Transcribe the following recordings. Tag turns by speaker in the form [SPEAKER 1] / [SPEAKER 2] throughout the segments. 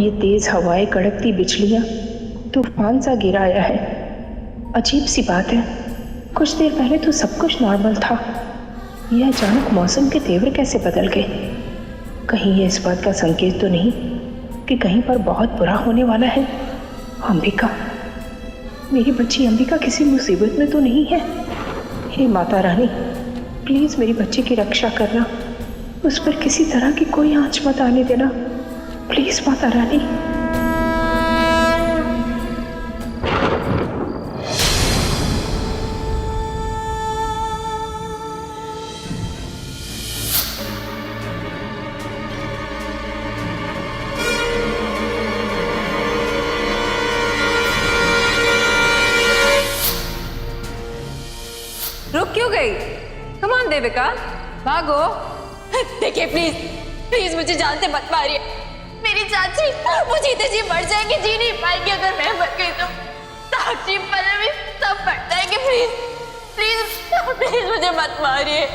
[SPEAKER 1] ये तेज हवाएं, कड़कती बिजलियां, तूफान सा गिरा आया है। अजीब सी बात है, कुछ देर पहले तो सब कुछ नॉर्मल था। यह अचानक मौसम के तेवर कैसे बदल गए? कहीं ये इस बात का संकेत तो नहीं कि कहीं पर बहुत बुरा होने वाला है? अंबिका, मेरी बच्ची अंबिका किसी मुसीबत में तो नहीं है? हे माता रानी, प्लीज मेरी बच्ची की रक्षा करना, उस पर किसी तरह की कोई आंच मत आने देना, प्लीज माता रानी।
[SPEAKER 2] रुक क्यों गई? कम ऑन देविका, भागो।
[SPEAKER 3] देखिए प्लीज प्लीज मुझे जान से मत मारिए। मेरी चाची वो जीते जी मर जाएंगे, जी नहीं पाएंगे। अगर मैं मर गई तो साक्षी पल्लवी सब मर जाएंगे। प्लीज प्लीज प्लीज मुझे मत मारिए।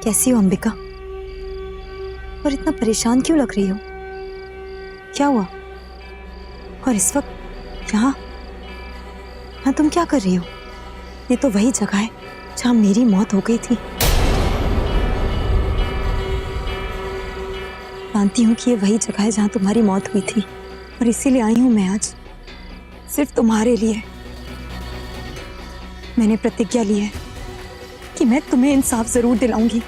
[SPEAKER 4] कैसी हो अंबिका? और इतना परेशान क्यों लग रही हो? क्या हुआ? और इस वक्त यहाँ हाँ, तुम क्या कर रही हो? ये तो वही जगह है जहाँ मेरी मौत हो गई थी। जानती हूँ कि ये वही जगह है जहाँ तुम्हारी मौत हुई थी, और इसीलिए आई हूँ मैं आज, सिर्फ तुम्हारे लिए। मैंने प्रतिज्ञा ली है कि मैं तुम्हें इंसाफ जरूर दिलाऊंगी।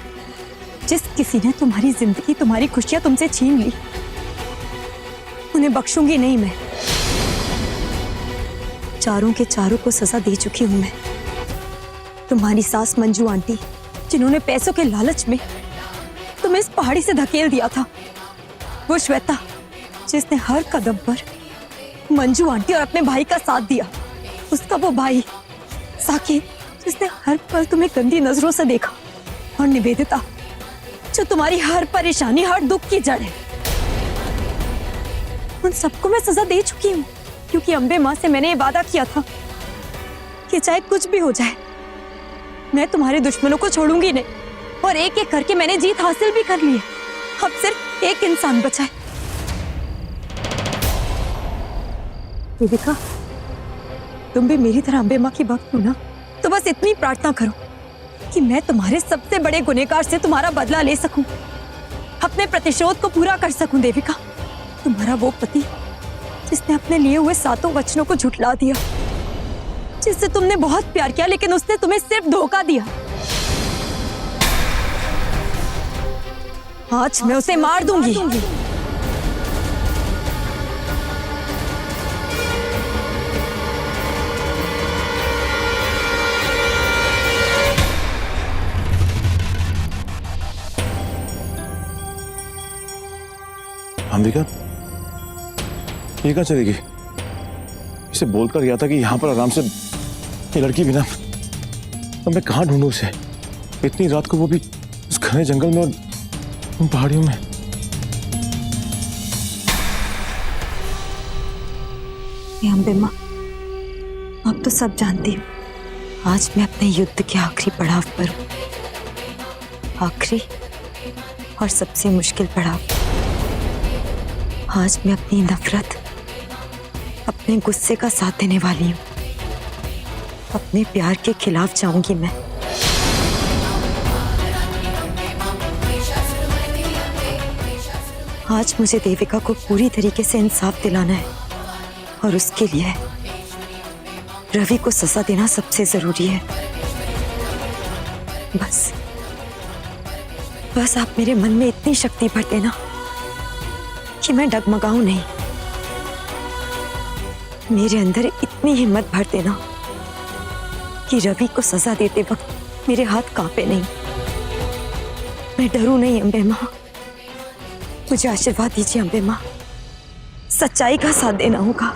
[SPEAKER 4] जिस किसी ने तुम्हारी जिंदगी, तुम्हारी खुशियां तुमसे छीन ली, उन्हें बख्शूंगी नहीं मैं। चारों के चारों को सजा दे चुकी हूं मैं। तुम्हारी सास मंजू आंटी, जिन्होंने पैसों के लालच में तुम्हें इस पहाड़ी से धकेल दिया था। वो श्वेता, जिसने हर कदम पर मंजू आंटी और अपने भाई का साथ दिया। उसका वो भाई साकेत, जिसने हर पल तुम्हें गंदी नजरों से देखा। और निवेदिता, जो तुम्हारी हर परेशानी, हर दुख की जड़ है। उन सबको मैं सजा दे चुकी हूँ, क्योंकि अम्बे माँ से मैंने ये वादा किया था कि चाहे कुछ भी हो जाए, मैं तुम्हारे दुश्मनों को छोड़ूंगी नहीं। और एक एक करके मैंने जीत हासिल भी कर ली है। अब सिर्फ एक इंसान बचा है। देविका, तुम भी मेरी तरह अम्बे माँ की भक्त हो ना? तो बस इतनी प्रार्थना करो कि मैं तुम्हारे सबसे बड़े गुनहगार से तुम्हारा बदला ले सकूं, अपने प्रतिशोध को पूरा कर सकूं। देविका, तुम्हारा वो पति जिसने अपने लिए हुए सातों वचनों को झुठला दिया, जिससे तुमने बहुत प्यार किया, लेकिन उसने तुम्हें सिर्फ धोखा दिया। आज मैं उसे मार दूंगी।
[SPEAKER 5] अंबिका, ये कहाँ चलेगी? इसे बोलकर गया था कि यहाँ पर आराम से ये लड़की बिना। अब मैं कहाँ ढूंढूं उसे? इतनी रात को, वो भी उस घने जंगल में और उन पहाड़ियों में।
[SPEAKER 4] अम्बे माँ, अब तो सब जानती हूँ। आज मैं अपने युद्ध के आखिरी पड़ाव पर हूँ। आखिरी और सबसे मुश्किल पड़ाव। आज मैं अपनी नफरत, अपने गुस्से का साथ देने वाली हूँ। अपने प्यार के खिलाफ जाऊंगी मैं। आज मुझे देविका को पूरी तरीके से इंसाफ दिलाना है, और उसके लिए रवि को सजा देना सबसे जरूरी है। बस आप मेरे मन में इतनी शक्ति भर देना कि मैं डगमगाऊं नहीं। मेरे अंदर इतनी हिम्मत भर देना कि रवि को सजा देते वक्त मेरे हाथ कांपे नहीं। मैं डरूं नहीं अम्बे माँ, मुझे आशीर्वाद दीजिए अम्बे माँ। सच्चाई का साथ देना होगा,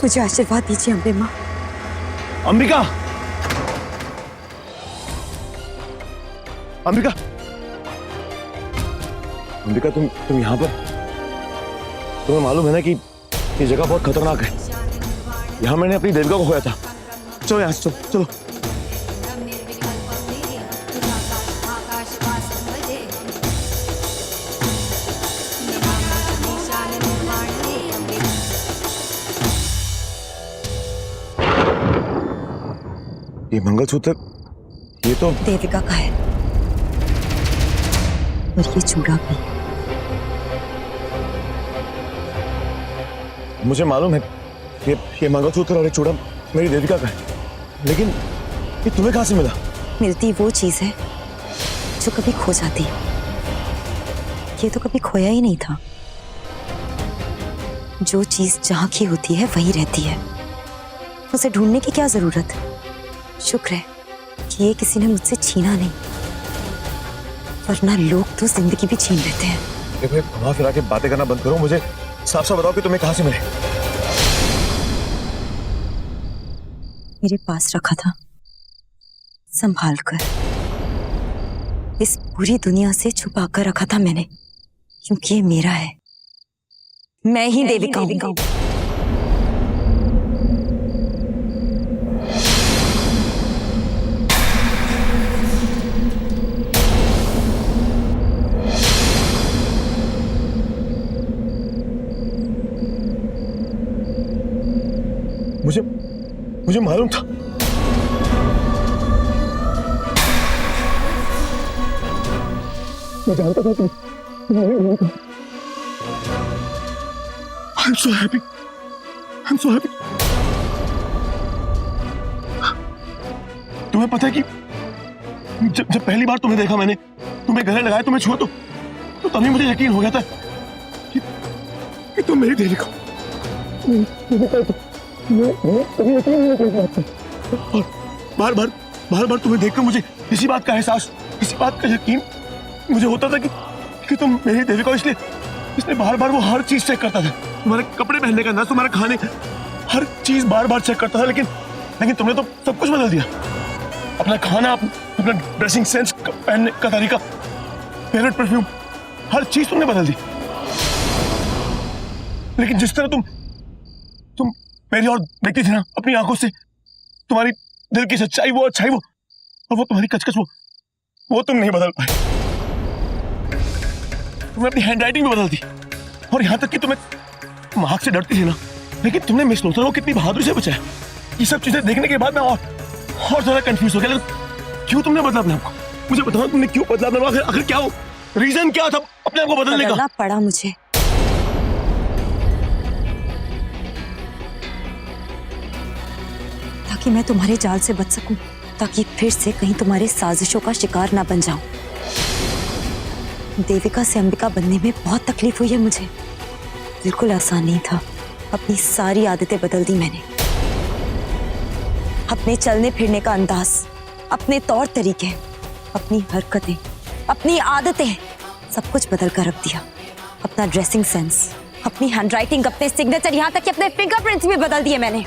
[SPEAKER 4] मुझे आशीर्वाद दीजिए अम्बे माँ।
[SPEAKER 5] अंबिका, अंबिका, अंबिका, तुम यहाँ पर? तुम्हें मालूम है ना कि ये जगह बहुत खतरनाक है। यहाँ मैंने अपनी देविका को खोया था। चलो यहाँ से, चलो चलो। ये मंगलसूत्र, ये तो
[SPEAKER 4] देविका का है, और ये चूड़ा भी।
[SPEAKER 5] मुझे मालूम है ये मंगलसूत्र और ये चूड़ा मेरी देविका का है, लेकिन ये तुम्हें कहां से मिला?
[SPEAKER 4] मिलती वो चीज है जो कभी खो जाती है। ये तो कभी खोया ही नहीं था। जो चीज जहां की होती है वही रहती है, उसे ढूंढने की क्या जरूरत। शुक्र है कि ये किसी ने मुझसे छीना नहीं, वरना लोग तो जिंदगी भी छीन लेते हैं।
[SPEAKER 5] देखो, घुमा फिरा के बातें करना बंद करो। मुझे साफ साफ बताओ कि तुम्हें कहां से मिले।
[SPEAKER 4] मेरे पास रखा था, संभाल कर। इस पूरी दुनिया से छुपा कर रखा था मैंने, क्योंकि ये मेरा है। मैं ही देविका हूं।
[SPEAKER 5] मुझे मालूम था। मैं जानता था कि I'm so happy. I'm so happy. तुम्हें पता है कि जब पहली बार तुम्हें देखा मैंने, तुम्हें गले लगाया, तुम्हें छुआ, तो तभी मुझे यकीन हो गया था कि तुम मेरी देविका हो। और बार बार तुम्हें देखकर मुझे इसी बात का एहसास, इसी बात का यकीन मुझे होता था कि तुम मेरी देविका हो। इसलिए बार वो हर चीज चेक करता था। तुम्हारे कपड़े पहनने का अंदाज, तुम्हारा खाने, हर चीज बार चेक करता था। लेकिन तुमने तो सब कुछ बदल दिया। अपना खाना, अपना ड्रेसिंग सेंस, पहनने का तरीका, फेवरेट परफ्यूम, हर चीज तुमने बदल दी। लेकिन जिस तरह तुम मेरी और देखती थी ना अपनी आंखों से, तुम्हारी दिल की सच्चाई, वो अच्छाई, वो और वो तुम्हारी कचकच, वो तुम नहीं बदल पाए। तुमने अपनी हैंडराइटिंग भी बदल दी, और यहां तक कि तुम आंख से डरती थी ना, लेकिन तुमने मिस लोथर को कितनी बहादुरी से बचाया। ये सब चीजें देखने के बाद मैं और ज्यादा कंफ्यूज हो गया। लेकिन क्यों तुमने बदला अपने आप को? मुझे बताओ, तुमने क्यों बदला अपने आप को? आखिर क्या हो, रीजन क्या था अपने आप को बदलने का?
[SPEAKER 4] बदलना पड़ा मुझे, ताकि मैं तुम्हारे जाल से बच सकूं, ताकि फिर से कहीं तुम्हारे साजिशों का शिकार ना बन जाऊं। देविका से अंबिका बनने में बहुत तकलीफ हुई है मुझे, बिल्कुल आसान नहीं था। अपनी सारी आदतें बदल दी मैंने, अपने चलने फिरने का अंदाज, अपने तौर तरीके, अपनी हरकतें, अपनी आदतें, सब कुछ बदल कर रख दिया। अपना ड्रेसिंग सेंस, अपनी हैंडराइटिंग, अपने सिग्नेचर, यहाँ तक कि अपने फिंगरप्रिंट्स भी बदल दिए मैंने।